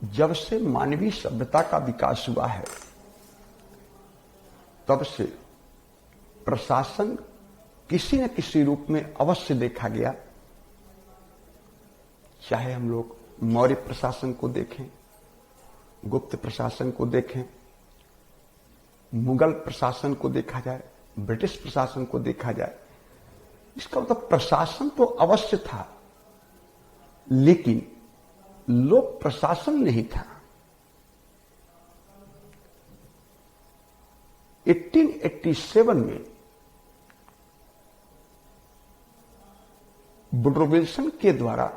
जब से मानवीय सभ्यता का विकास हुआ है तब से प्रशासन किसी न किसी रूप में अवश्य देखा गया। चाहे हम लोग मौर्य प्रशासन को देखें, गुप्त प्रशासन को देखें, मुगल प्रशासन को देखा जाए, ब्रिटिश प्रशासन को देखा जाए, इसका मतलब प्रशासन तो अवश्य था, लेकिन लोक प्रशासन नहीं था। 1887 में वुडरो विल्सन के द्वारा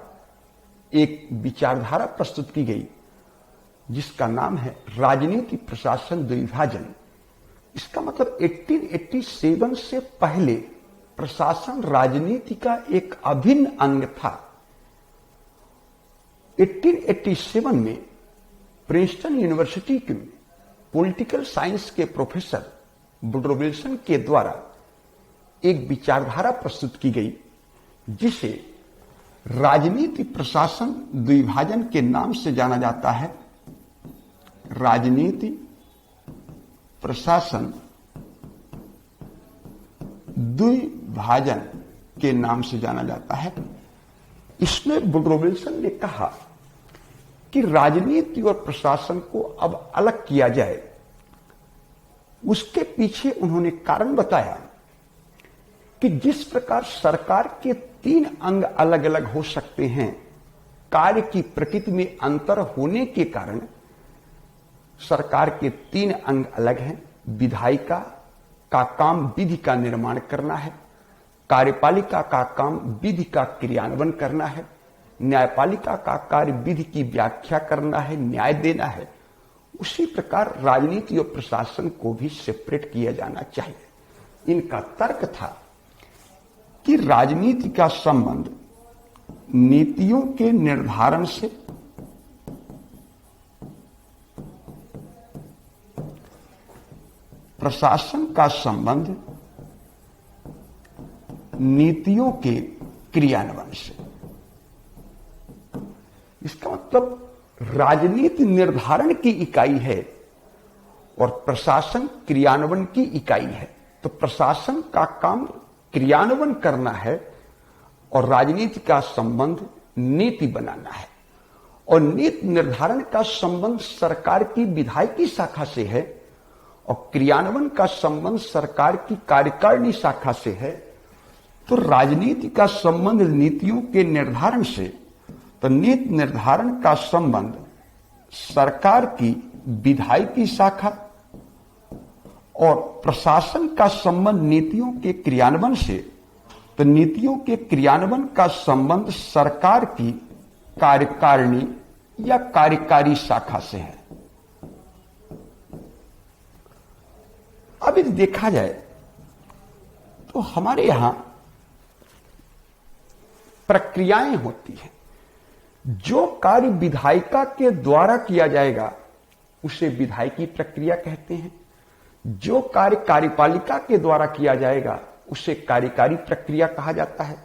एक विचारधारा प्रस्तुत की गई जिसका नाम है राजनीति प्रशासन द्विभाजन। इसका मतलब 1887 से पहले प्रशासन राजनीति का एक अभिन्न अंग था। 1887 में प्रिंसटन यूनिवर्सिटी के पॉलिटिकल साइंस के प्रोफेसर वुडरो विल्सन के द्वारा एक विचारधारा प्रस्तुत की गई जिसे राजनीति प्रशासन द्विभाजन के नाम से जाना जाता है। राजनीति प्रशासन द्विभाजन के नाम से जाना जाता है। इसमें वुडरो विल्सन ने कहा कि राजनीति और प्रशासन को अब अलग किया जाए। उसके पीछे उन्होंने कारण बताया कि जिस प्रकार सरकार के 3 अंग अलग अलग हो सकते हैं, कार्य की प्रकृति में अंतर होने के कारण सरकार के 3 अंग अलग हैं। विधायिका का काम विधि का निर्माण करना है, कार्यपालिका का काम विधि का क्रियान्वयन करना है, न्यायपालिका का कार्य विधि की व्याख्या करना है, न्याय देना है। उसी प्रकार राजनीति और प्रशासन को भी सेपरेट किया जाना चाहिए। इनका तर्क था कि राजनीति का संबंध नीतियों के निर्धारण से, प्रशासन का संबंध नीतियों के क्रियान्वयन से। इसका मतलब राजनीति निर्धारण की इकाई है और प्रशासन क्रियान्वयन की इकाई है। तो प्रशासन का काम क्रियान्वयन करना है और राजनीति का संबंध नीति बनाना है। और नीति निर्धारण का संबंध सरकार की विधायिकी शाखा से है और क्रियान्वयन का संबंध सरकार की कार्यकारिणी शाखा से है। तो राजनीति का संबंध नीतियों के निर्धारण से, तो नीति निर्धारण का संबंध सरकार की विधायिकी शाखा और प्रशासन का संबंध नीतियों के क्रियान्वयन से, तो नीतियों के क्रियान्वयन का संबंध सरकार की कार्यकारिणी या कार्यकारी शाखा से है। अब यदि देखा जाए तो हमारे यहां प्रक्रियाएं होती हैं। जो कार्य विधायिका के द्वारा किया जाएगा उसे विधायिकी प्रक्रिया कहते हैं। जो कार्य कार्यपालिका के द्वारा किया जाएगा उसे कार्यकारी प्रक्रिया कहा जाता है।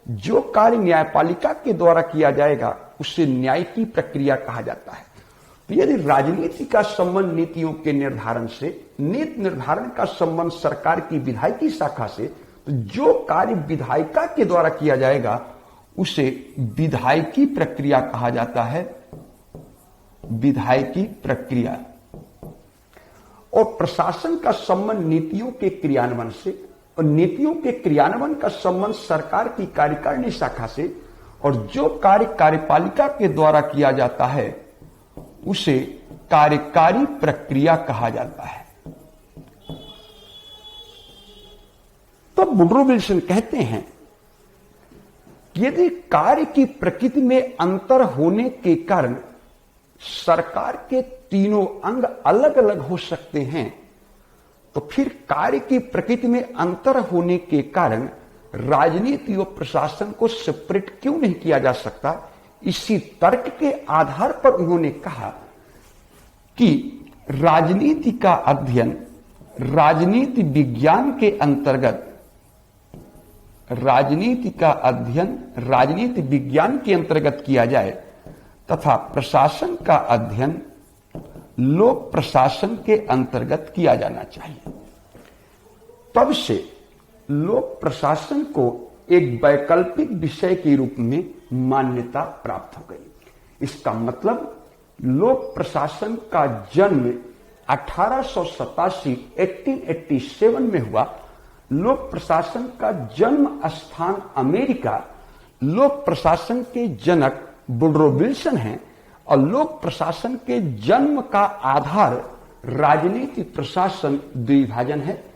जो कार्य न्यायपालिका के द्वारा किया जाएगा उसे न्यायिकी प्रक्रिया कहा जाता है। तो यदि राजनीति का संबंध नीतियों के निर्धारण से, नीति निर्धारण का संबंध सरकार की विधायिकी शाखा से, तो जो कार्य विधायिका के द्वारा किया जाएगा उसे विधायिकी प्रक्रिया कहा जाता है। विधायिकी प्रक्रिया। और प्रशासन का संबंध नीतियों के क्रियान्वयन से और नीतियों के क्रियान्वयन का संबंध सरकार की कार्यकारिणी शाखा से, और जो कार्य कार्यपालिका के द्वारा किया जाता है उसे कार्यकारी प्रक्रिया कहा जाता है। तो वुडरो विल्सन कहते हैं कि यदि कार्य की प्रकृति में अंतर होने के कारण सरकार के तीनों अंग अलग अलग हो सकते हैं, तो फिर कार्य की प्रकृति में अंतर होने के कारण राजनीति और प्रशासन को सेपरेट क्यों नहीं किया जा सकता। इसी तर्क के आधार पर उन्होंने कहा कि राजनीति का अध्ययन राजनीति विज्ञान के अंतर्गत, राजनीति का अध्ययन राजनीति विज्ञान के अंतर्गत किया जाए तथा प्रशासन का अध्ययन लोक प्रशासन के अंतर्गत किया जाना चाहिए। तब से लोक प्रशासन को एक वैकल्पिक विषय के रूप में मान्यता प्राप्त हो गई। इसका मतलब लोक प्रशासन का जन्म 1887 में हुआ। लोक प्रशासन का जन्म स्थान अमेरिका, लोक प्रशासन के जनक वुडरो विल्सन हैं और लोक प्रशासन के जन्म का आधार राजनीति प्रशासन द्विभाजन है।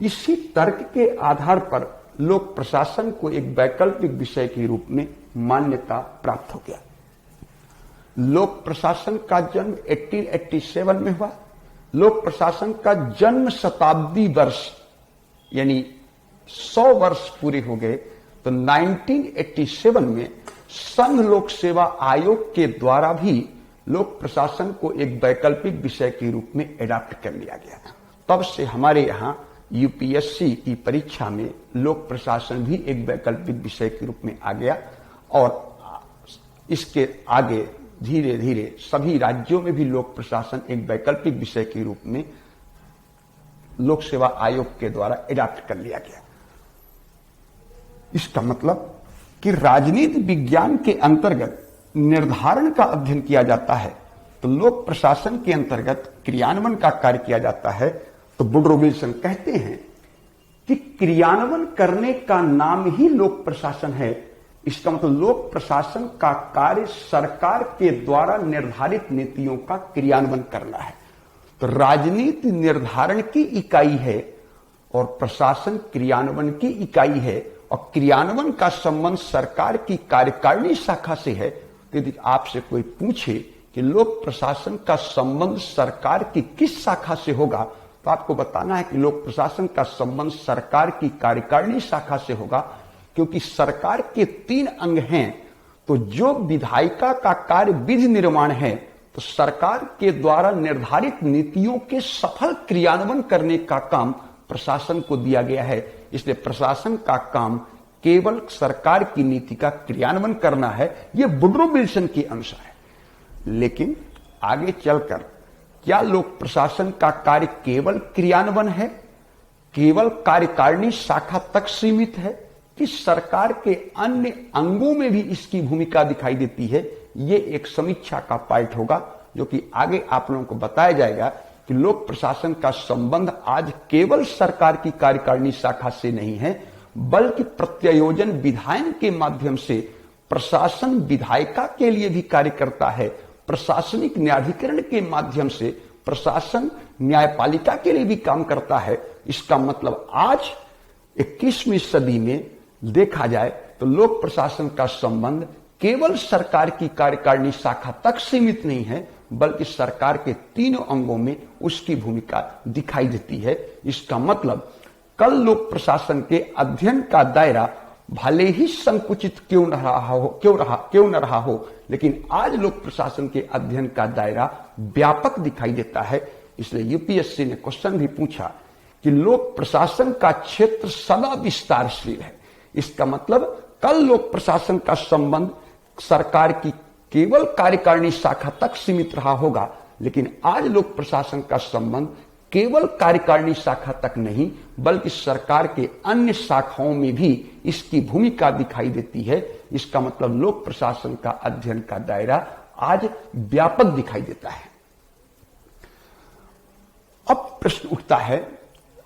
इसी तर्क के आधार पर लोक प्रशासन को एक वैकल्पिक विषय के रूप में मान्यता प्राप्त हो गया। लोक प्रशासन का जन्म 1887 में हुआ। लोक प्रशासन का जन्म शताब्दी वर्ष यानी 100 वर्ष पूरे हो गए तो 1987 में संघ लोक सेवा आयोग के द्वारा भी लोक प्रशासन को एक वैकल्पिक विषय के रूप में एडॉप्ट कर लिया गया। तब से हमारे यहां यूपीएससी की परीक्षा में लोक प्रशासन भी एक वैकल्पिक विषय के रूप में आ गया और इसके आगे धीरे धीरे सभी राज्यों में भी लोक प्रशासन एक वैकल्पिक विषय के रूप में लोक सेवा आयोग के द्वारा एडॉप्ट कर लिया गया। इसका मतलब कि राजनीति विज्ञान के अंतर्गत निर्धारण का अध्ययन किया जाता है तो लोक प्रशासन के अंतर्गत क्रियान्वयन का कार्य किया जाता है। तो वुडरो विल्सन कहते हैं कि क्रियान्वयन करने का नाम ही लोक प्रशासन है। इसका मतलब लोक प्रशासन का कार्य सरकार के द्वारा निर्धारित नीतियों का क्रियान्वयन करना है। तो राजनीति निर्धारण की इकाई है और प्रशासन क्रियान्वयन की इकाई है और क्रियान्वयन का संबंध सरकार की कार्यकारिणी शाखा से है। यदि आपसे कोई पूछे कि लोक प्रशासन का संबंध सरकार की किस शाखा से होगा तो आपको बताना है कि लोक प्रशासन का संबंध सरकार की कार्यकारिणी शाखा से होगा, क्योंकि सरकार के 3 अंग हैं। तो जो विधायिका का कार्य विधि निर्माण है तो सरकार के द्वारा निर्धारित नीतियों के सफल क्रियान्वयन करने का काम प्रशासन को दिया गया है। इसलिए प्रशासन का काम केवल सरकार की नीति का क्रियान्वयन करना है। यह वुडरो विल्सन के अनुसार है। लेकिन आगे चलकर क्या लोक प्रशासन का कार्य केवल क्रियान्वयन है, केवल कार्यकारिणी शाखा तक सीमित है कि सरकार के अन्य अंगों में भी इसकी भूमिका दिखाई देती है? ये एक समीक्षा का पार्ट होगा जो कि आगे आप लोगों को बताया जाएगा कि लोक प्रशासन का संबंध आज केवल सरकार की कार्यकारिणी शाखा से नहीं है बल्कि प्रत्यायोजन विधायन के माध्यम से प्रशासन विधायिका के लिए भी कार्य करता है। प्रशासनिक न्यायाधिकरण के माध्यम से प्रशासन न्यायपालिका के लिए भी काम करता है। इसका मतलब आज 21वीं सदी में देखा जाए तो लोक प्रशासन का संबंध केवल सरकार की कार्यकारिणी शाखा तक सीमित नहीं है बल्कि सरकार के 3 अंगों में उसकी भूमिका दिखाई देती है। इसका मतलब कल लोक प्रशासन के अध्ययन का दायरा भले ही संकुचित क्यों न रहा हो लेकिन आज लोक प्रशासन के अध्ययन का दायरा व्यापक दिखाई देता है। इसलिए यूपीएससी ने क्वेश्चन भी पूछा कि लोक प्रशासन का क्षेत्र सदा विस्तारशील है। इसका मतलब कल लोक प्रशासन का संबंध सरकार की केवल कार्यकारिणी शाखा तक सीमित रहा होगा, लेकिन आज लोक प्रशासन का संबंध केवल कार्यकारिणी शाखा तक नहीं बल्कि सरकार के अन्य शाखाओं में भी इसकी भूमिका दिखाई देती है। इसका मतलब लोक प्रशासन का अध्ययन का दायरा आज व्यापक दिखाई देता है। अब प्रश्न उठता है,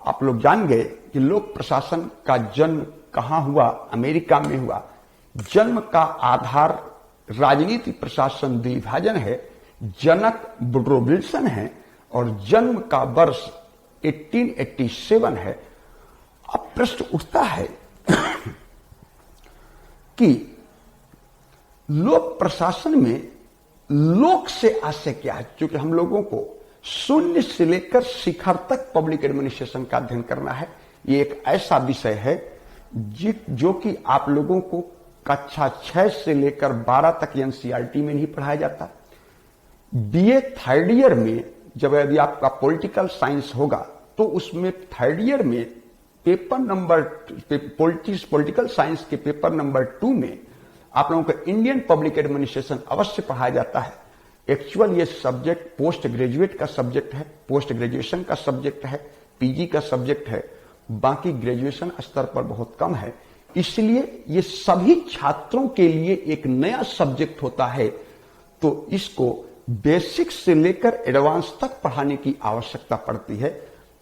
आप लोग जान गए कि लोक प्रशासन का जन्म कहां हुआ? अमेरिका में हुआ। जन्म का आधार राजनीति प्रशासन द्विभाजन है। जनक वुडरो विल्सन है और जन्म का वर्ष 1887 है। अब प्रश्न उठता है कि लोक प्रशासन में लोक से आशय क्या है? क्योंकि हम लोगों को शून्य से लेकर शिखर तक पब्लिक एडमिनिस्ट्रेशन का अध्ययन करना है। ये एक ऐसा विषय है जो कि आप लोगों को कक्षा 6 से लेकर 12 तक एनसीईआरटी में नहीं पढ़ाया जाता। बीए 3rd ईयर में जब यदि आपका पॉलिटिकल साइंस होगा तो उसमें 3rd ईयर में पेपर नंबर पॉलिटिकल साइंस के पेपर नंबर 2 में आप लोगों को इंडियन पब्लिक एडमिनिस्ट्रेशन अवश्य पढ़ाया जाता है। एक्चुअल ये सब्जेक्ट पोस्ट ग्रेजुएट का सब्जेक्ट है, पोस्ट ग्रेजुएशन का सब्जेक्ट है, पीजी का सब्जेक्ट है, बाकी ग्रेजुएशन स्तर पर बहुत कम है। इसलिए ये सभी छात्रों के लिए एक नया सब्जेक्ट होता है, तो इसको बेसिक से लेकर एडवांस तक पढ़ाने की आवश्यकता पड़ती है।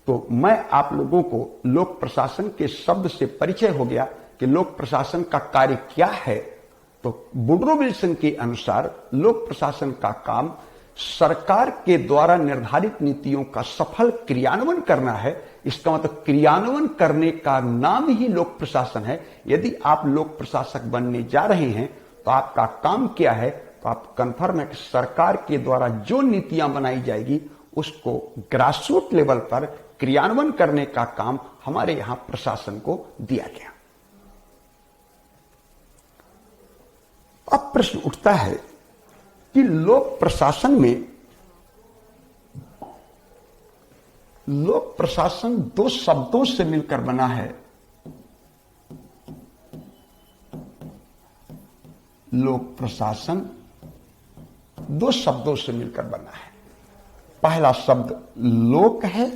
तो मैं आप लोगों को लोक प्रशासन के शब्द से परिचय हो गया कि लोक प्रशासन का कार्य क्या है। तो वुडरो विल्सन के अनुसार लोक प्रशासन का काम सरकार के द्वारा निर्धारित नीतियों का सफल क्रियान्वयन करना है। इसका मतलब क्रियान्वयन करने का नाम ही लोक प्रशासन है। यदि आप लोक प्रशासक बनने जा रहे हैं तो आपका काम क्या है, तो आप कन्फर्म है कि सरकार के द्वारा जो नीतियां बनाई जाएगी उसको ग्रासरूट लेवल पर क्रियान्वयन करने का काम हमारे यहां प्रशासन को दिया गया। अब प्रश्न उठता है कि लोक प्रशासन में लोक प्रशासन दो शब्दों से मिलकर बना है। लोक प्रशासन दो शब्दों से मिलकर बना है। पहला शब्द लोक है,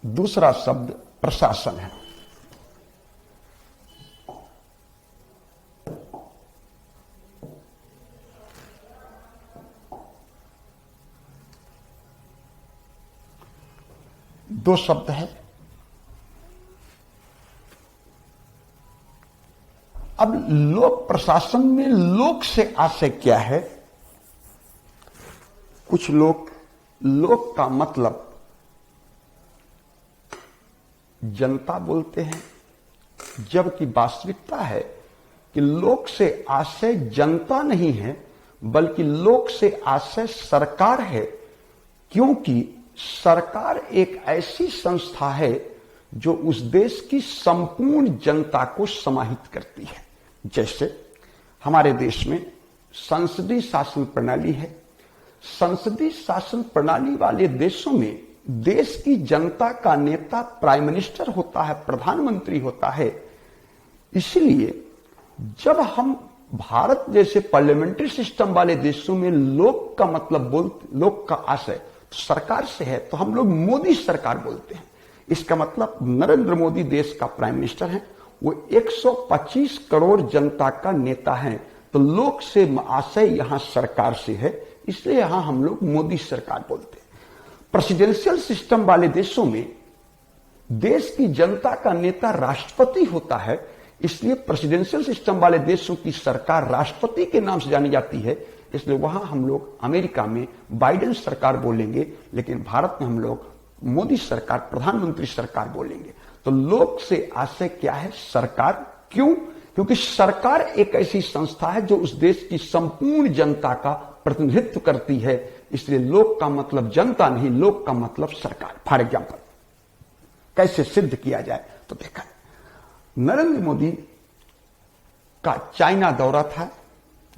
दूसरा शब्द प्रशासन है। दो शब्द है। अब लोक प्रशासन में लोक से आशय क्या है? कुछ लोग लोक का मतलब जनता बोलते हैं, जबकि वास्तविकता है कि लोक से आशय जनता नहीं है, बल्कि लोक से आशय सरकार है। क्योंकि सरकार एक ऐसी संस्था है जो उस देश की संपूर्ण जनता को समाहित करती है। जैसे हमारे देश में संसदीय शासन प्रणाली है। संसदीय शासन प्रणाली वाले देशों में देश की जनता का नेता प्राइम मिनिस्टर होता है, प्रधानमंत्री होता है। इसलिए जब हम भारत जैसे पार्लियामेंट्री सिस्टम वाले देशों में लोक का मतलब लोक का आशय तो सरकार से है, तो हम लोग मोदी सरकार बोलते हैं। इसका मतलब नरेंद्र मोदी देश का प्राइम मिनिस्टर हैं, वो 125 करोड़ जनता का नेता हैं। तो लोक से आशय यहां सरकार से है, इसलिए यहां हम लोग मोदी सरकार बोलते हैं। प्रेसिडेंशियल सिस्टम वाले देशों में देश की जनता का नेता राष्ट्रपति होता है, इसलिए प्रेसिडेंशियल सिस्टम वाले देशों की सरकार राष्ट्रपति के नाम से जानी जाती है। इसलिए वहां हम लोग अमेरिका में बाइडेन सरकार बोलेंगे, लेकिन भारत में हम लोग मोदी सरकार, प्रधानमंत्री सरकार बोलेंगे। तो लोक से आशय क्या है? सरकार। क्यों? क्योंकि सरकार एक ऐसी संस्था है जो उस देश की संपूर्ण जनता का प्रतिनिधित्व करती है। इसलिए लोक का मतलब जनता नहीं, लोक का मतलब सरकार। फॉर एग्जाम्पल कैसे सिद्ध किया जाए तो देखा, नरेंद्र मोदी का चाइना दौरा था।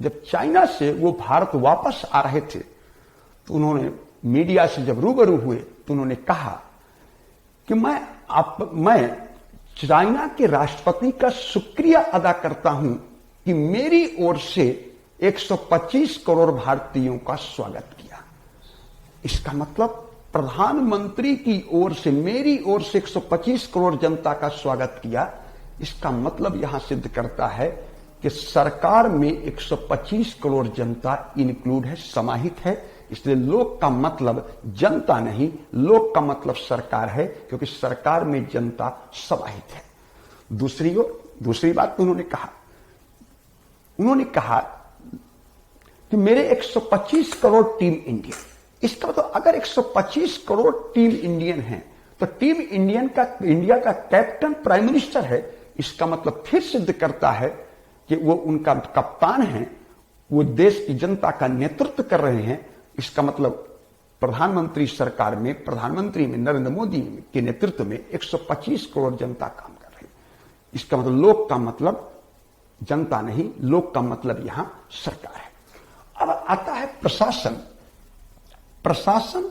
जब चाइना से वो भारत वापस आ रहे थे तो उन्होंने मीडिया से जब रूबरू हुए तो उन्होंने कहा कि मैं चाइना के राष्ट्रपति का शुक्रिया अदा करता हूं कि मेरी ओर से 125 करोड़ भारतीयों का स्वागत किया। इसका मतलब प्रधानमंत्री की ओर से, मेरी ओर से 125 करोड़ जनता का स्वागत किया। इसका मतलब यहां सिद्ध करता है कि सरकार में 125 करोड़ जनता इंक्लूड है, समाहित है। इसलिए लोक का मतलब जनता नहीं, लोक का मतलब सरकार है, क्योंकि सरकार में जनता समाहित है। दूसरी बात उन्होंने कहा कि मेरे 125 करोड़ टीम इंडियन। इसका तो अगर 125 करोड़ टीम इंडियन है तो टीम इंडिया का कैप्टन प्राइम मिनिस्टर है। इसका मतलब फिर सिद्ध करता है कि वो उनका कप्तान है, वो देश की जनता का नेतृत्व कर रहे हैं। इसका मतलब प्रधानमंत्री सरकार में, प्रधानमंत्री में नरेंद्र मोदी के नेतृत्व में 125 करोड़ जनता काम कर रही है। इसका मतलब लोक का मतलब जनता नहीं, लोक का मतलब यहां सरकार है। अब आता है प्रशासन। प्रशासन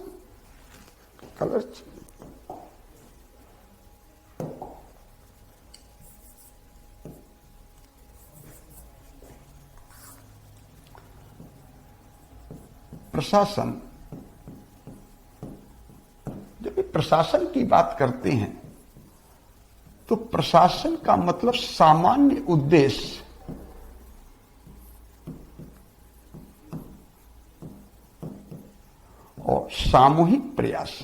प्रशासन, जब ये प्रशासन की बात करते हैं तो प्रशासन का मतलब सामान्य उद्देश्य और सामूहिक प्रयास।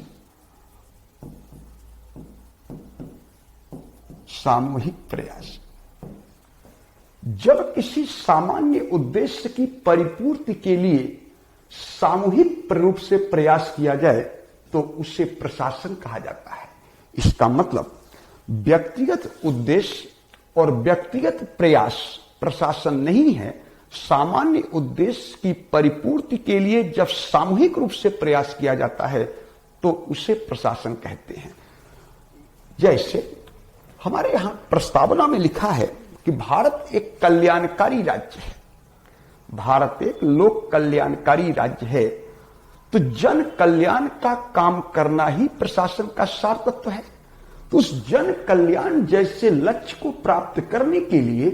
सामूहिक प्रयास, जब किसी सामान्य उद्देश्य की परिपूर्ति के लिए सामूहिक रूप से प्रयास किया जाए तो उसे प्रशासन कहा जाता है। इसका मतलब व्यक्तिगत उद्देश्य और व्यक्तिगत प्रयास प्रशासन नहीं है। सामान्य उद्देश्य की परिपूर्ति के लिए जब सामूहिक रूप से प्रयास किया जाता है तो उसे प्रशासन कहते हैं। जैसे हमारे यहां प्रस्तावना में लिखा है कि भारत एक कल्याणकारी राज्य है, भारत एक लोक कल्याणकारी राज्य है, तो जन कल्याण का काम करना ही प्रशासन का सार तत्व है। तो उस जन कल्याण जैसे लक्ष्य को प्राप्त करने के लिए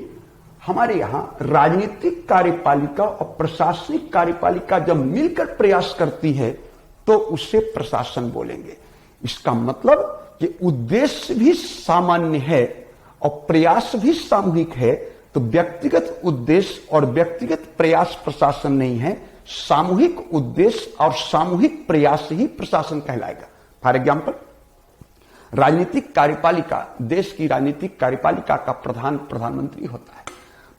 हमारे यहां राजनीतिक कार्यपालिका और प्रशासनिक कार्यपालिका जब मिलकर प्रयास करती है तो उसे प्रशासन बोलेंगे। इसका मतलब कि उद्देश्य भी सामान्य है और प्रयास भी सामूहिक है, तो व्यक्तिगत उद्देश्य और व्यक्तिगत प्रयास प्रशासन नहीं है, सामूहिक उद्देश्य और सामूहिक प्रयास ही प्रशासन कहलाएगा। फॉर एग्जाम्पल, राजनीतिक कार्यपालिका, देश की राजनीतिक कार्यपालिका का प्रधान प्रधानमंत्री होता है।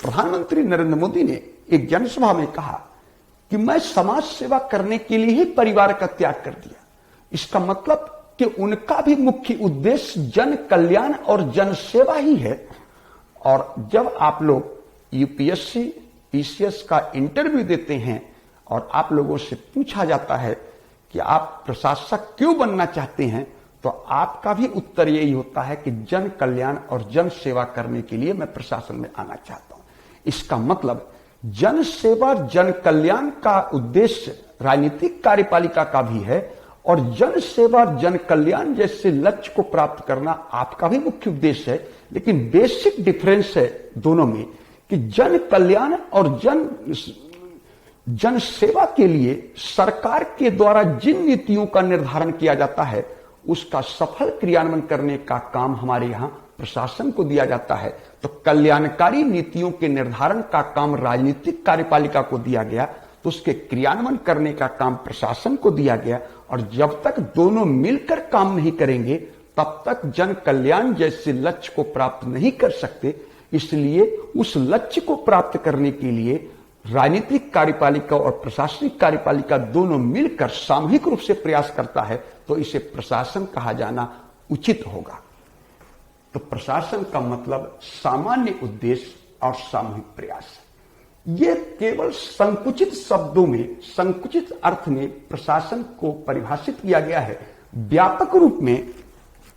प्रधानमंत्री नरेंद्र मोदी ने एक जनसभा में कहा कि मैं समाज सेवा करने के लिए ही परिवार का त्याग कर दिया। इसका मतलब कि उनका भी मुख्य उद्देश्य जन कल्याण और जन सेवा ही है। और जब आप लोग यूपीएससी, पीसीएस का इंटरव्यू देते हैं और आप लोगों से पूछा जाता है कि आप प्रशासक क्यों बनना चाहते हैं, तो आपका भी उत्तर यही होता है कि जन कल्याण और जन सेवा करने के लिए मैं प्रशासन में आना चाहता हूं। इसका मतलब जन सेवा, जन कल्याण का उद्देश्य राजनीतिक कार्यपालिका का भी है और जन सेवा, जन कल्याण जैसे लक्ष्य को प्राप्त करना आपका भी मुख्य उद्देश्य है। लेकिन बेसिक डिफरेंस है दोनों में कि जन कल्याण और जन सेवा के लिए सरकार के द्वारा जिन नीतियों का निर्धारण किया जाता है उसका सफल क्रियान्वयन करने का काम हमारे यहां प्रशासन को दिया जाता है। तो कल्याणकारी नीतियों के निर्धारण का काम राजनीतिक कार्यपालिका को दिया गया, तो उसके क्रियान्वयन करने का काम प्रशासन को दिया गया। और जब तक दोनों मिलकर काम नहीं करेंगे तब तक जन कल्याण जैसे लक्ष्य को प्राप्त नहीं कर सकते। इसलिए उस लक्ष्य को प्राप्त करने के लिए राजनीतिक कार्यपालिका और प्रशासनिक कार्यपालिका दोनों मिलकर सामूहिक रूप से प्रयास करता है, तो इसे प्रशासन कहा जाना उचित होगा। तो प्रशासन का मतलब सामान्य उद्देश्य और सामूहिक प्रयास। यह केवल संकुचित शब्दों में, संकुचित अर्थ में प्रशासन को परिभाषित किया गया है। व्यापक रूप में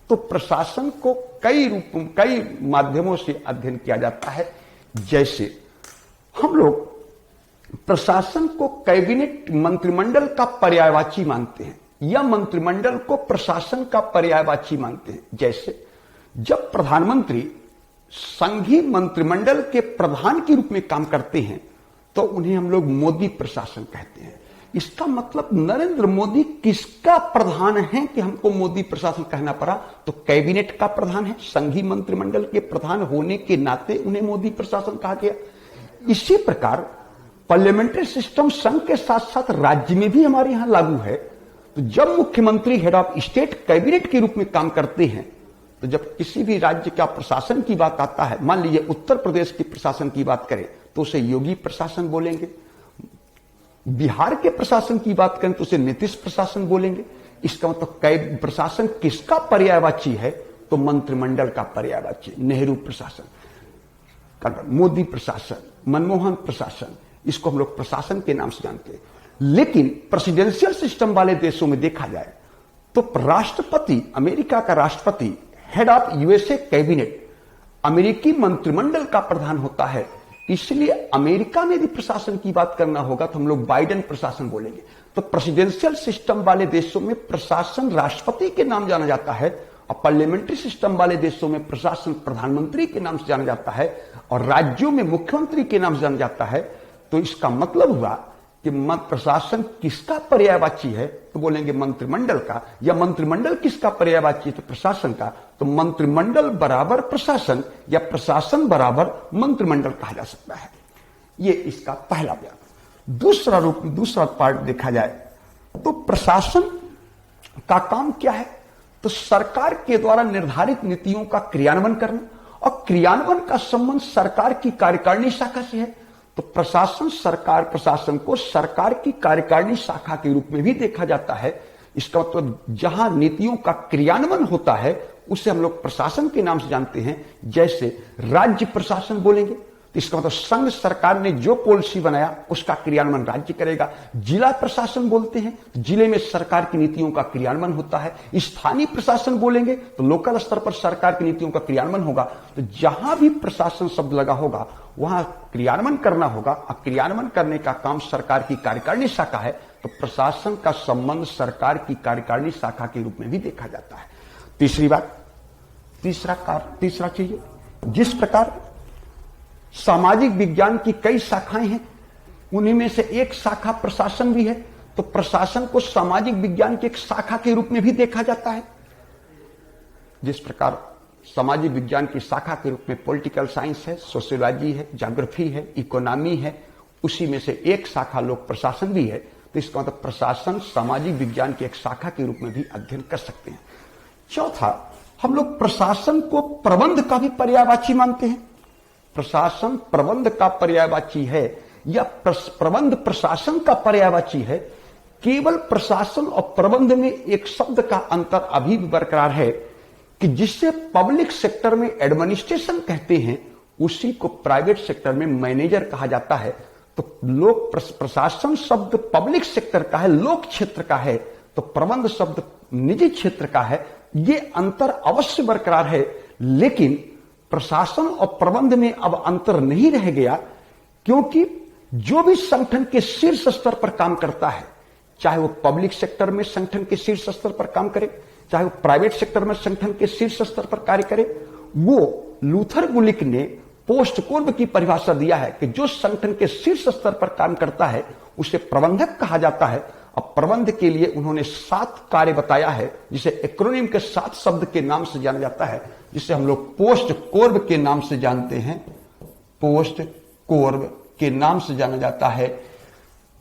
तो प्रशासन को कई माध्यमों से अध्ययन किया जाता है। जैसे हम लोग प्रशासन को कैबिनेट, मंत्रिमंडल का पर्यायवाची मानते हैं या मंत्रिमंडल को प्रशासन का पर्यायवाची मानते हैं। जैसे जब प्रधानमंत्री संघीय मंत्रिमंडल के प्रधान के रूप में काम करते हैं तो उन्हें हम लोग मोदी प्रशासन कहते हैं। इसका मतलब नरेंद्र मोदी किसका प्रधान है कि हमको मोदी प्रशासन कहना पड़ा? तो कैबिनेट का प्रधान है, संघीय मंत्रिमंडल के प्रधान होने के नाते उन्हें मोदी प्रशासन कहा गया। इसी प्रकार पार्लियामेंट्री सिस्टम संघ के साथ साथ राज्य में भी हमारे यहां लागू है। तो जब मुख्यमंत्री हेड ऑफ स्टेट कैबिनेट के रूप में काम करते हैं, तो जब किसी भी राज्य का प्रशासन की बात आता है, मान लीजिए उत्तर प्रदेश के प्रशासन की बात करें तो उसे योगी प्रशासन बोलेंगे, बिहार के प्रशासन की बात करें तो उसे नीतीश प्रशासन बोलेंगे। इसका मतलब प्रशासन किसका पर्यायवाची है? तो मंत्रिमंडल का पर्यायवाची। नेहरू प्रशासन, मोदी प्रशासन, मनमोहन प्रशासन, इसको हम लोग प्रशासन के नाम से जानते हैं। लेकिन प्रेसिडेंशियल सिस्टम वाले देशों में देखा जाए तो राष्ट्रपति, अमेरिका का राष्ट्रपति, हेड ऑफ यूएसए कैबिनेट, अमेरिकी मंत्रिमंडल का प्रधान होता है। इसलिए अमेरिका में भी प्रशासन की बात करना होगा तो हम लोग बाइडेन प्रशासन बोलेंगे। तो प्रेसिडेंशियल सिस्टम वाले देशों में प्रशासन राष्ट्रपति के नाम जाना जाता है और पार्लियामेंट्री सिस्टम वाले देशों में प्रशासन प्रधानमंत्री के नाम से जाना जाता है और राज्यों में मुख्यमंत्री के नाम से जाना जाता है। तो इसका मतलब हुआ कि प्रशासन किसका पर्यायवाची है, तो बोलेंगे मंत्रिमंडल का, या मंत्रिमंडल किसका पर्यायवाची है, तो प्रशासन का। तो मंत्रिमंडल बराबर प्रशासन या प्रशासन बराबर मंत्रिमंडल कहा जा सकता है। ये इसका पहला बयान। दूसरा पार्ट देखा जाए तो प्रशासन का काम क्या है, तो सरकार के द्वारा निर्धारित नीतियों का क्रियान्वयन करना, और क्रियान्वयन का संबंध सरकार की कार्यकारिणी शाखा से है। तो प्रशासन को सरकार की कार्यकारिणी शाखा के रूप में भी देखा जाता है। इसका मतलब जहां नीतियों का क्रियान्वयन होता है उसे हम लोग प्रशासन के नाम से जानते हैं। जैसे राज्य प्रशासन बोलेंगे तो इसका मतलब संघ सरकार ने जो पॉलिसी बनाया उसका क्रियान्वयन राज्य करेगा। जिला प्रशासन बोलते हैं तो जिले में सरकार की नीतियों का क्रियान्वयन होता है। स्थानीय प्रशासन बोलेंगे तो लोकल स्तर पर सरकार की नीतियों का क्रियान्वयन होगा। तो जहां भी प्रशासन शब्द लगा होगा वहां क्रियान्वयन करना होगा, और क्रियान्वयन करने का काम सरकार की कार्यकारिणी शाखा है। तो प्रशासन का संबंध सरकार की कार्यकारिणी शाखा के रूप में भी देखा जाता है। तीसरा चाहिए, जिस प्रकार सामाजिक विज्ञान की कई शाखाएं हैं, उन्हीं में से एक शाखा प्रशासन भी है। तो प्रशासन को सामाजिक विज्ञान की एक शाखा के रूप में भी देखा जाता है। जिस प्रकार सामाजिक विज्ञान की शाखा के रूप में पॉलिटिकल साइंस है, सोशियोलॉजी है, ज्योग्राफी है, इकोनॉमी है, उसी में से एक शाखा लोक प्रशासन भी है। तो इसका मतलब प्रशासन सामाजिक विज्ञान की एक शाखा के रूप में भी अध्ययन कर सकते हैं। चौथा, हम लोग प्रशासन को प्रबंध का भी पर्यायवाची मानते हैं। प्रशासन प्रबंध का पर्यायवाची है या प्रबंध प्रशासन का पर्यायवाची है। केवल प्रशासन और प्रबंध में एक शब्द का अंतर अभी भी बरकरार है कि जिससे पब्लिक सेक्टर में एडमिनिस्ट्रेशन कहते हैं उसी को प्राइवेट सेक्टर में मैनेजर कहा जाता है। तो लोक प्रशासन शब्द पब्लिक सेक्टर का है, लोक क्षेत्र का है, तो प्रबंध शब्द निजी क्षेत्र का है। ये अंतर अवश्य बरकरार है, लेकिन प्रशासन और प्रबंध में अब अंतर नहीं रह गया, क्योंकि जो भी संगठन के शीर्ष स्तर पर काम करता है, चाहे वो पब्लिक सेक्टर में संगठन के शीर्ष स्तर पर काम करे, चाहे वो प्राइवेट सेक्टर में संगठन के शीर्ष स्तर पर कार्य करे, वो लूथर गुलिक ने पोस्ट कोर्ब की परिभाषा दिया है कि जो संगठन के शीर्ष स्तर पर काम करता है उसे प्रबंधक कहा जाता है। अब प्रबंध के लिए उन्होंने 7 कार्य बताया है, जिसे एक्रोनिम के 7 शब्द के नाम से जाना जाता है, जिसे हम लोग पोस्ट कोर्ब के नाम से जानते हैं। पोस्ट कोर्ब के नाम से जाना जाता है।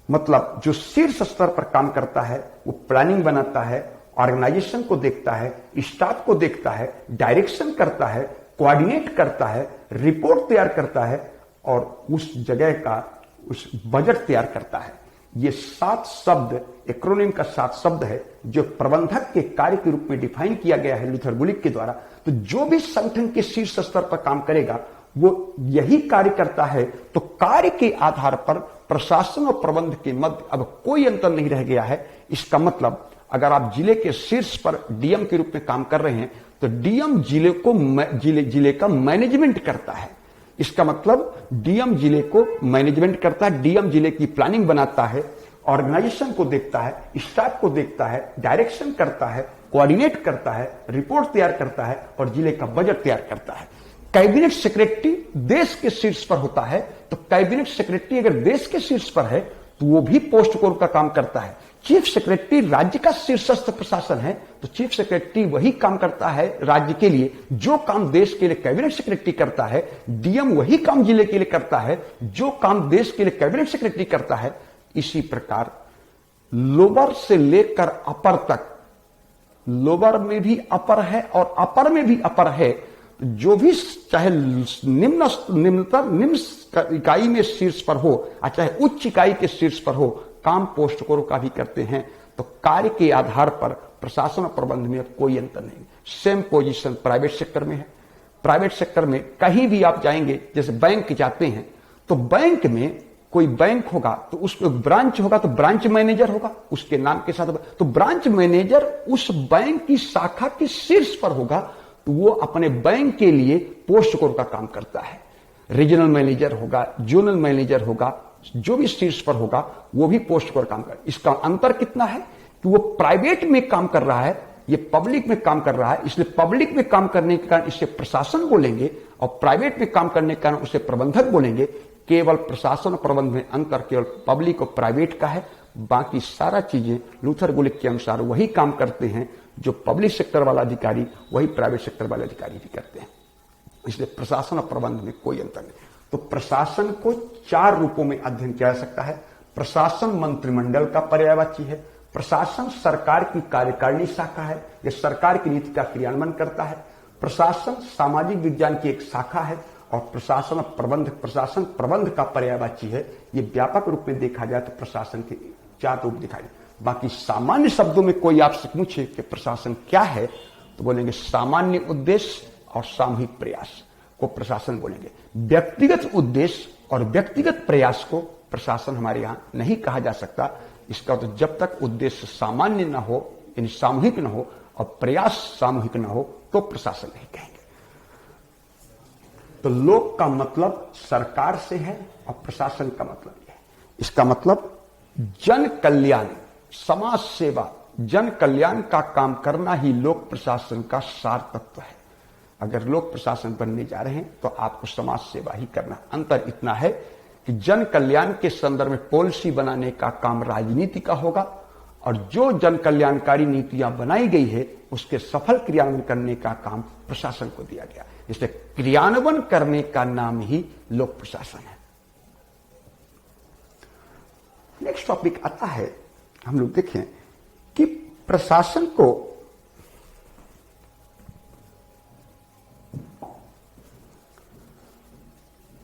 मतलब जो शीर्ष स्तर पर काम करता है वो प्लानिंग बनाता है, ऑर्गेनाइजेशन को देखता है, स्टाफ को देखता है, डायरेक्शन करता है, कोऑर्डिनेट करता है, रिपोर्ट तैयार करता है और उस जगह का उस बजट तैयार करता है। ये 7 शब्द एक्रोनिम का 7 शब्द है जो प्रबंधक के कार्य के रूप में डिफाइन किया गया है लूथर गुलिक के द्वारा। तो जो भी संगठन के शीर्ष स्तर पर काम करेगा वो यही कार्य करता है। तो कार्य के आधार पर प्रशासन और प्रबंध के मध्य अब कोई अंतर नहीं रह गया है। इसका मतलब अगर आप जिले के शीर्ष पर डीएम के रूप में काम कर रहे हैं तो डीएम जिले का मैनेजमेंट करता है। इसका मतलब डीएम जिले को मैनेजमेंट करता है, डीएम जिले की प्लानिंग बनाता है, ऑर्गेनाइजेशन को देखता है, स्टाफ को देखता है, डायरेक्शन करता है, कोऑर्डिनेट करता है, रिपोर्ट तैयार करता है और जिले का बजट तैयार करता है। कैबिनेट सेक्रेटरी देश के शीर्ष पर होता है, तो कैबिनेट सेक्रेटरी अगर देश के शीर्ष पर है तो वो भी पोस्ट कोर का काम करता है। चीफ सेक्रेटरी राज्य का शीर्षस्थ प्रशासन है, तो चीफ सेक्रेटरी वही काम करता है राज्य के लिए जो काम देश के लिए कैबिनेट सेक्रेटरी करता है। डीएम वही काम जिले के लिए करता है जो काम देश के लिए कैबिनेट सेक्रेटरी करता है। इसी प्रकार लोअर से लेकर अपर तक, लोअर में भी अपर है और अपर में भी अपर है। जो भी चाहे निम्न इकाई में शीर्ष पर हो और चाहे उच्च इकाई के शीर्ष पर हो, काम पोस्ट कोर का भी करते हैं। तो कार्य के आधार पर प्रशासन और प्रबंध में कोई अंतर नहीं। सेम पोजीशन प्राइवेट सेक्टर में है। प्राइवेट सेक्टर में कहीं भी आप जाएंगे, जैसे बैंक जाते हैं तो बैंक में कोई बैंक होगा तो उसमें ब्रांच होगा तो ब्रांच मैनेजर होगा उसके नाम के साथ। तो ब्रांच मैनेजर उस बैंक की शाखा के शीर्ष पर होगा, तो वो अपने बैंक के लिए पोस्ट कोर का काम करता है। रीजनल मैनेजर होगा, जोनल मैनेजर होगा, जो भी शीर्ष पर होगा वो भी पोस्ट कोर काम कर। इसका अंतर कितना है कि वो प्राइवेट में काम कर रहा है, ये पब्लिक में काम कर रहा है। इसलिए पब्लिक में काम करने के कारण इसे प्रशासन बोलेंगे और प्राइवेट में काम करने के कारण उसे प्रबंधक बोलेंगे। केवल प्रशासन और प्रबंध में अंतर केवल पब्लिक और प्राइवेट का है। बाकी सारा चीजें लूथर गुलिक के अनुसार वही काम करते हैं जो पब्लिक सेक्टर वाला अधिकारी वही प्राइवेट सेक्टर वाले अधिकारी भी करते हैं। इसलिए प्रशासन और प्रबंध में कोई अंतर नहीं। तो प्रशासन को 4 रूपों में अध्ययन किया जा सकता है। प्रशासन मंत्रिमंडल का पर्यायवाची है, प्रशासन सरकार की कार्यकारिणी शाखा है, यह सरकार की नीति का क्रियान्वयन करता है, प्रशासन सामाजिक विज्ञान की एक शाखा है, और प्रशासन प्रबंध का पर्यायवाची है। ये व्यापक रूप में देखा जाए तो प्रशासन के 4 रूप दिखाई दे। बाकी सामान्य शब्दों में कोई आपसे पूछे कि प्रशासन क्या है तो बोलेंगे सामान्य उद्देश्य और सामूहिक प्रयास को प्रशासन बोलेंगे। व्यक्तिगत उद्देश्य और व्यक्तिगत प्रयास को प्रशासन हमारे यहां नहीं कहा जा सकता। इसका तो जब तक उद्देश्य सामान्य न हो यानी सामूहिक न हो और प्रयास सामूहिक न हो तो प्रशासन नहीं कहेंगे। तो लोक का मतलब सरकार से है और प्रशासन का मतलब यह है। इसका मतलब जन कल्याण, समाज सेवा, जन कल्याण का काम करना ही लोक प्रशासन का सार तत्व है। अगर लोक प्रशासन बनने जा रहे हैं तो आपको समाज सेवा ही करना। अंतर इतना है कि जन कल्याण के संदर्भ में पॉलिसी बनाने का काम राजनीति का होगा और जो जन कल्याणकारी नीतियां बनाई गई है उसके सफल क्रियान्वयन करने का काम प्रशासन को दिया गया। इसलिए क्रियान्वयन करने का नाम ही लोक प्रशासन है। नेक्स्ट टॉपिक आता है, हम लोग देखें कि प्रशासन को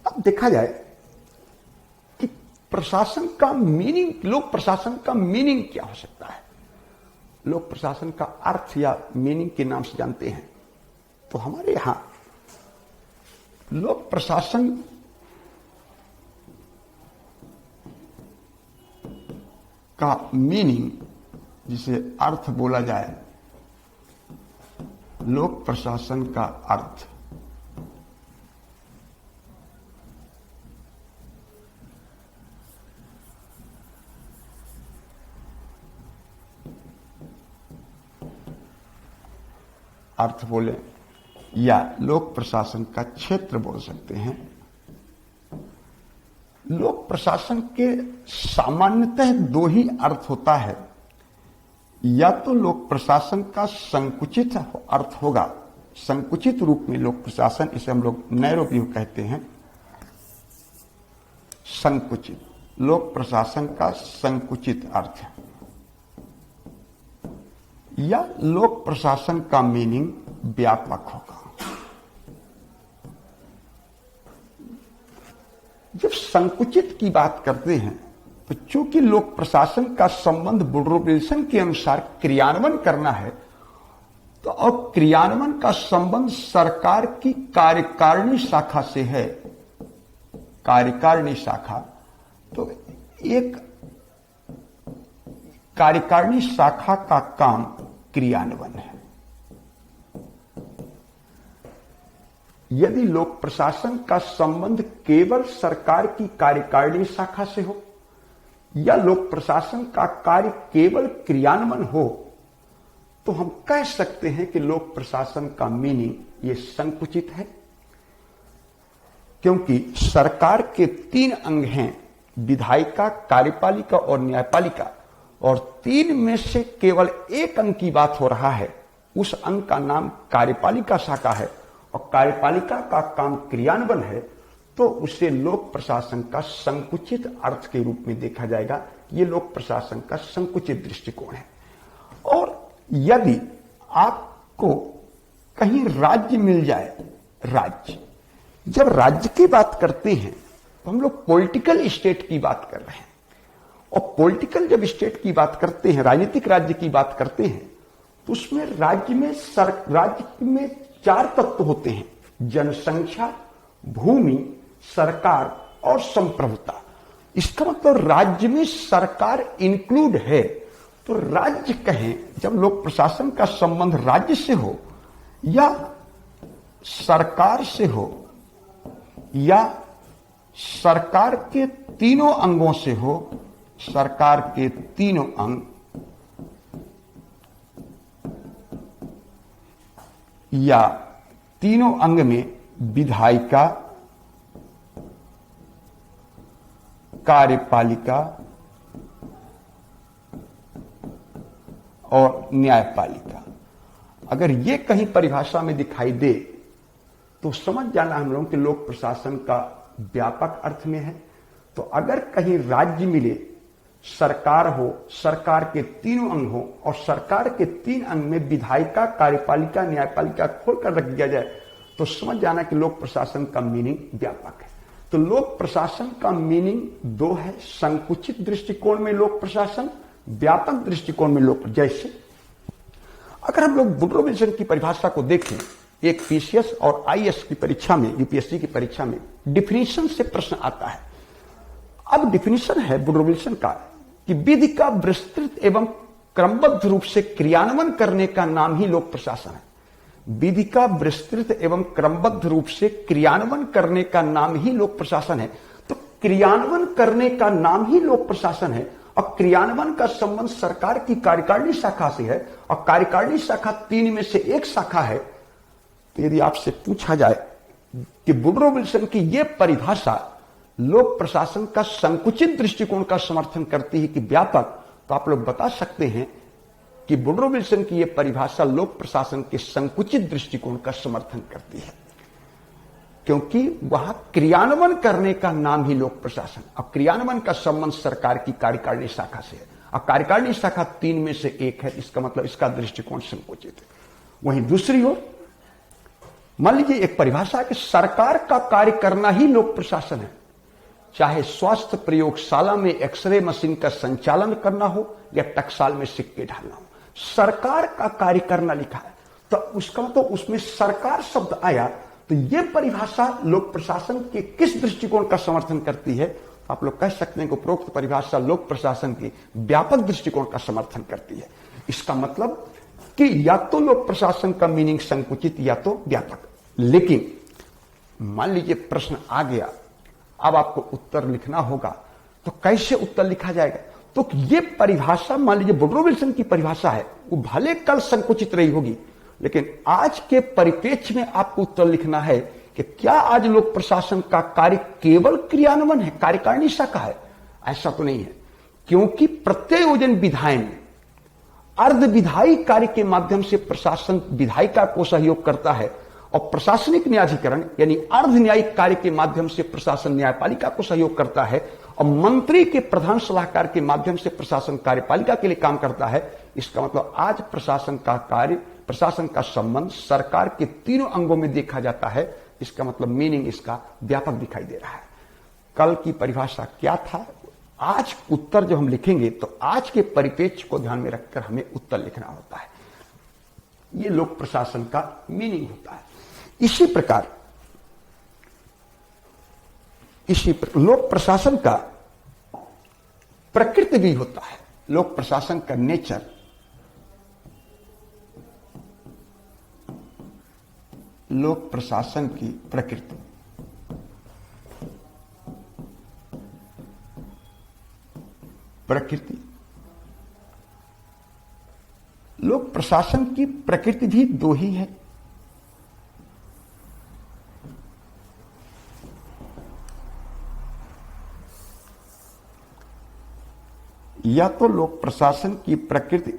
अब देखा जाए कि प्रशासन का मीनिंग, लोक प्रशासन का मीनिंग क्या हो सकता है। लोक प्रशासन का अर्थ या मीनिंग के नाम से जानते हैं तो हमारे यहां लोक प्रशासन का मीनिंग जिसे अर्थ बोला जाए, लोक प्रशासन का अर्थ बोले या लोक प्रशासन का क्षेत्र बोल सकते हैं। लोक प्रशासन के सामान्यतः 2 ही अर्थ होता है। या तो लोक प्रशासन का संकुचित अर्थ होगा, संकुचित रूप में लोक प्रशासन, इसे हम लोग नैरो व्यू कहते हैं। संकुचित, लोक प्रशासन का संकुचित अर्थ है। या लोक प्रशासन का मीनिंग व्यापक होगा। जब संकुचित की बात करते हैं तो चूंकि लोक प्रशासन का संबंध बुर्रो विल्सन के अनुसार क्रियान्वयन करना है तो अब क्रियान्वयन का संबंध सरकार की कार्यकारिणी शाखा से है। कार्यकारिणी शाखा, तो एक कार्यकारिणी शाखा का काम क्रियान्वयन है। यदि लोक प्रशासन का संबंध केवल सरकार की कार्यकारिणी शाखा से हो या लोक प्रशासन का कार्य केवल क्रियान्वयन हो तो हम कह सकते हैं कि लोक प्रशासन का मीनिंग ये संकुचित है, क्योंकि सरकार के 3 अंग हैं, विधायिका, कार्यपालिका और न्यायपालिका, और 3 में से केवल 1 अंग की बात हो रहा है। उस अंग का नाम कार्यपालिका शाखा है और कार्यपालिका का काम क्रियान्वयन है, तो उसे लोक प्रशासन का संकुचित अर्थ के रूप में देखा जाएगा। ये लोक प्रशासन का संकुचित दृष्टिकोण है। और यदि आपको कहीं राज्य मिल जाए, राज्य, जब राज्य की बात करते हैं तो हम लोग पॉलिटिकल स्टेट की बात कर रहे हैं। और पॉलिटिकल जब स्टेट की बात करते हैं, राजनीतिक राज्य की बात करते हैं, तो उसमें राज्य में 4 तत्व होते हैं: जनसंख्या, भूमि, सरकार और संप्रभुता। इसका मतलब राज्य में सरकार इंक्लूड है। तो राज्य कहें, जब लोक प्रशासन का संबंध राज्य से हो या सरकार से हो या सरकार के 3 अंगों से हो, सरकार के 3 अंग या 3 अंग में विधायिका, कार्यपालिका और न्यायपालिका। अगर ये कहीं परिभाषा में दिखाई दे तो समझ जाना हम लोग कि लोक प्रशासन का व्यापक अर्थ में है। तो अगर कहीं राज्य मिले, सरकार हो, सरकार के तीनों अंग हो और सरकार के 3 अंग में विधायिका, कार्यपालिका, न्यायपालिका खोलकर रख दिया जाए तो समझ जाना कि लोक प्रशासन का मीनिंग व्यापक है। तो लोक प्रशासन का मीनिंग 2 है, संकुचित दृष्टिकोण में लोक प्रशासन, व्यापक दृष्टिकोण में लोक। जैसे अगर हम लोग वुडरो विल्सन की परिभाषा को देखें, एक पीसीएस और आईएएस की परीक्षा में, यूपीएससी की परीक्षा में डिफिनीशन से प्रश्न आता है। अब डिफिनीशन है वुडरो विल्सन का कि विधि का विस्तृत एवं क्रमबद्ध रूप से क्रियान्वयन करने का नाम ही लोक प्रशासन है। विधि का विस्तृत एवं क्रमबद्ध रूप से क्रियान्वयन करने का नाम ही लोक प्रशासन है। तो क्रियान्वयन करने का नाम ही लोक प्रशासन है और क्रियान्वयन का संबंध सरकार की कार्यकारिणी शाखा से है और कार्यकारिणी शाखा 3 में से एक शाखा है। तो यदि आपसे पूछा जाए कि वुडरो विल्सन की यह परिभाषा लोक प्रशासन का संकुचित दृष्टिकोण का समर्थन करती है कि व्यापक, तो आप लोग बता सकते हैं कि वुडरो विल्सन की यह परिभाषा लोक प्रशासन के संकुचित दृष्टिकोण का समर्थन करती है, क्योंकि वहां क्रियान्वयन करने का नाम ही लोक प्रशासन और क्रियान्वयन का संबंध सरकार की कार्यकारिणी शाखा से है और कार्यकारिणी शाखा 3 में से एक है। इसका मतलब इसका दृष्टिकोण संकुचित है। वहीं दूसरी ओर मान लीजिए एक परिभाषा है कि सरकार का कार्य करना ही लोक प्रशासन है, चाहे स्वास्थ्य प्रयोगशाला में एक्सरे मशीन का संचालन करना हो या टकसाल में सिक्के ढालना हो, सरकार का कार्य करना लिखा है। तो उसका मतलब उसमें सरकार शब्द आया। तो यह परिभाषा लोक प्रशासन के किस दृष्टिकोण का समर्थन करती है? तो आप लोग कह सकते हैं कि उपरोक्त परिभाषा लोक प्रशासन के व्यापक दृष्टिकोण का समर्थन करती है। इसका मतलब कि या तो लोक प्रशासन का मीनिंग संकुचित या तो व्यापक। लेकिन मान लीजिए प्रश्न आ गया, अब आपको उत्तर लिखना होगा, तो कैसे उत्तर लिखा जाएगा? तो ये परिभाषा मान लीजिए वुडरो विल्सन की परिभाषा है, वो भले कल संकुचित रही होगी, लेकिन आज के परिप्रेक्ष्य में आपको उत्तर लिखना है कि क्या आज लोक प्रशासन का कार्य केवल क्रियान्वयन है, कार्यकारिणी शाखा है? ऐसा तो नहीं है, क्योंकि प्रत्ययोजन विधायन में अर्ध विधायी कार्य के माध्यम से प्रशासन विधायिका को सहयोग करता है और प्रशासनिक न्यायाधिकरण यानी अर्ध न्यायिक कार्य के माध्यम से प्रशासन न्यायपालिका को सहयोग करता है और मंत्री के प्रधान सलाहकार के माध्यम से प्रशासन कार्यपालिका के लिए काम करता है। इसका मतलब आज प्रशासन का कार्य, प्रशासन का संबंध सरकार के 3 अंगों में देखा जाता है। इसका मतलब मीनिंग इसका व्यापक दिखाई दे रहा है। कल की परिभाषा क्या था? आज उत्तर जो हम लिखेंगे तो आज के परिप्रेक्ष्य को ध्यान में रखकर हमें उत्तर लिखना होता है। यह लोक प्रशासन का मीनिंग होता है। इसी प्रकार लोक प्रशासन का प्रकृति भी होता है। लोक प्रशासन का नेचर, लोक प्रशासन की प्रकृति। प्रकृति लोक प्रशासन की प्रकृति भी 2 ही है। या तो लोक प्रशासन की प्रकृति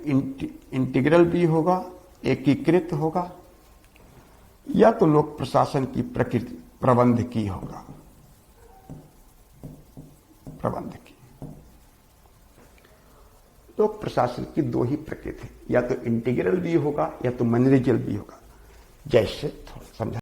इंटीग्रल भी होगा, एकीकृत होगा, या तो लोक प्रशासन की प्रकृति प्रबंधकीय होगा, प्रबंधकीय। लोक प्रशासन की 2 ही प्रकृति, या तो इंटीग्रल भी होगा या तो मैनेजरियल भी होगा। जैसे थोड़ा समझा